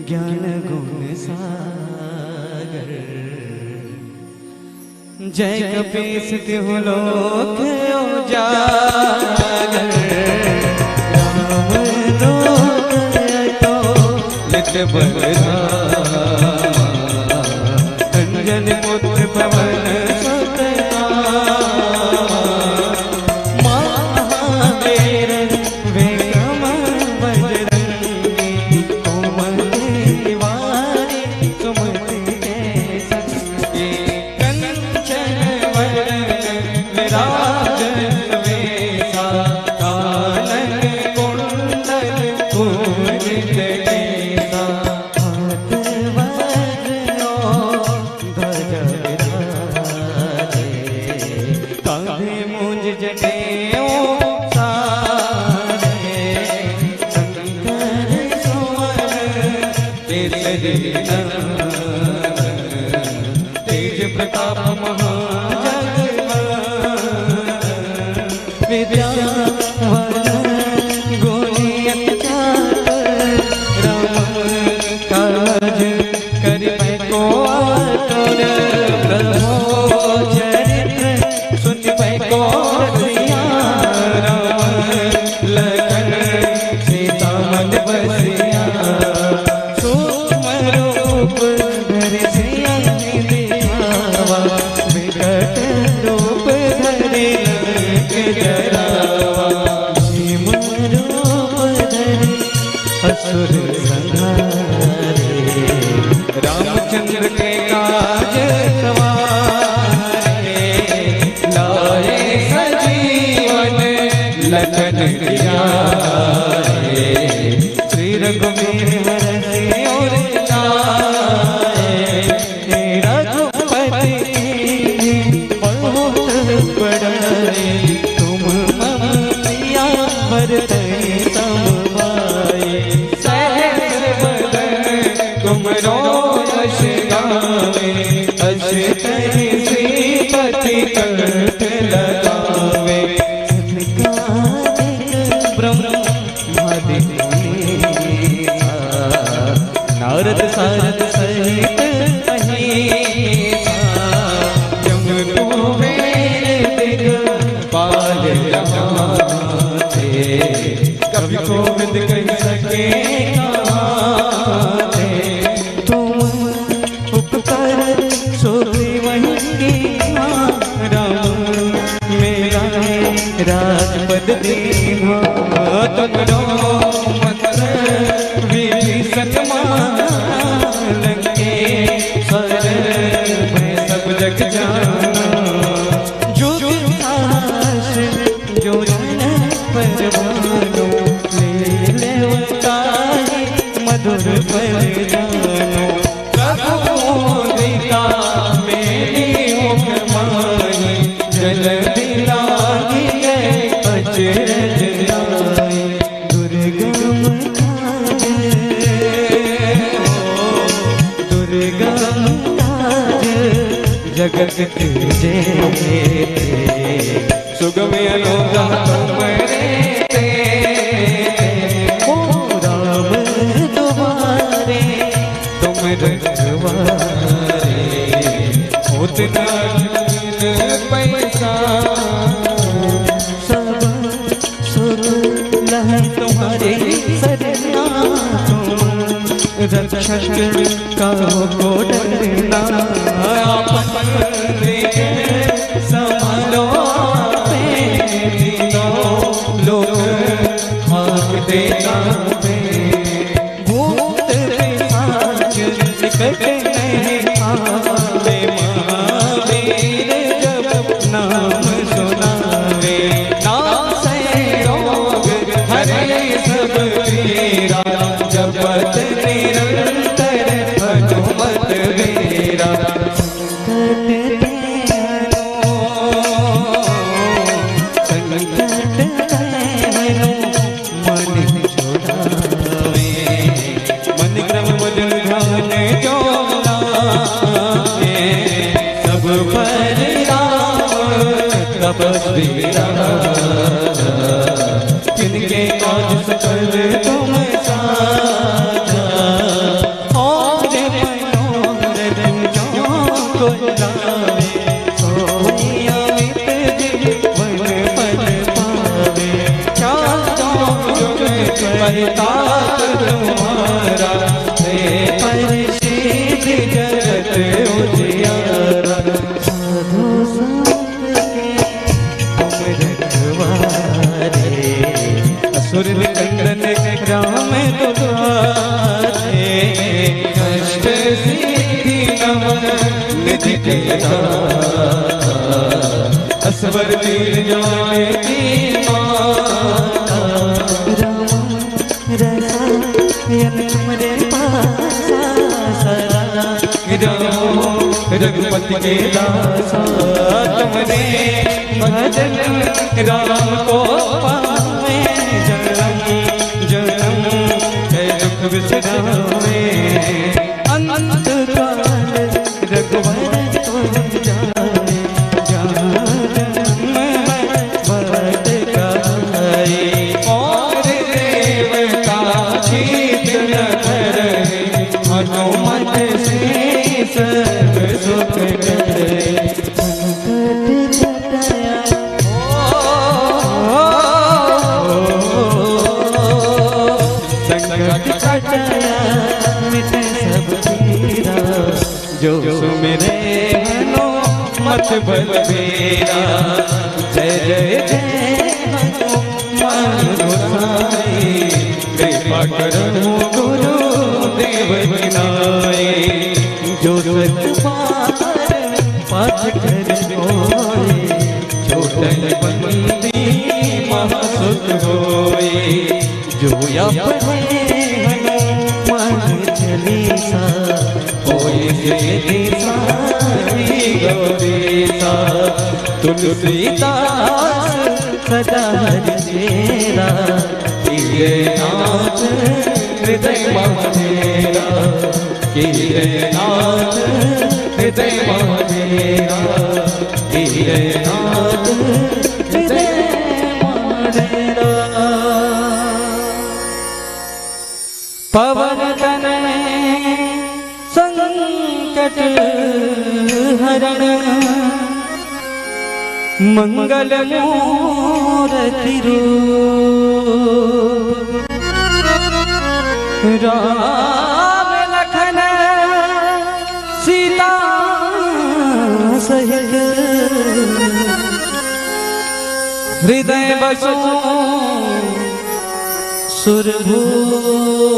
ज्ञान गुण सागर जय कपीस तिहु लोक उजागर राम तो लित बलधामा अंजन पुत्र पवन तेज प्रताप रामचंद्र के काज सवारे लाए सजीवन लखन जियाए श्री रघुवीर हरषि और लाए रघुपति बहुत बड़ाई तुम मम प्रिया भरतहि सम भाई सहस्र बदन तुमरो यश गावे अष्टहि श्रीपति कंठ लगावे ब्रह्मादि मुनीसा नारद सारद सहित अहिसा जमदू वेद पाल जमाते कवि कोविद कह सके राजपद दीनो तुमरो मत विभीषण मान के सर मैं सब जग जाना जो सास जो जन पर भानो ले लेवताई मधुर फल जानो प्रभु दिला मेरी मुख माई जल दिलाई अचरज लाई दुर्गम काज दुर्गम काज जगत तुझे सुगम अनुगा तुम्हारे ओ राम तुम्हारे तुम रखवारे उतना पैसा तुम्हारे सरना रक्षक का को डरना संभालो लोग भाग देना भूत पिशाच निकट नहीं आवे महावीर जब नाम सुनावे नाम से रोग हरे सब पीरा जपत निरंतर हनुमत वीरा। कोई लावे सोनिया मित जीवन पल पावे चार चौक परताप तुम्हारा हे परिषद जगत उजियारा साधु संत के तुम रखवारे असुर कंदन राम दुलारे कष्ट सिद्धि नमन निधि के दाता असवर वीर जाने की माता रसायन तुम्हारे पासा सदा रघुपति के दासा तुमने भजन राम को पावे जन्म जन्म है दुख बिसरावे अंत काल रघुवर तुम जाए जहाँ जन्म भरत गाए और देवता चीत न करे मनोमत से सर्व सुख करे जो सुमिरे हनो मत बलबीरा जय जय जय हनुमान गोसाई कृपा करो गुरु देव विनाई जो सत पाठ कर होए छोटन बंदी महासुख होए जो अपने हनुमान चालीसा गौरीसा तुलसीदास सदा हरिचेरा कीरे नाथ हृदय मेरा कीरे नाथ हृदय मेरा कीरे नाथ हृदय मेरा पवन तनय संकट हरण मंगल मूर्ति रूप राम लखन सीता सहित हृदय बसो सुरभूप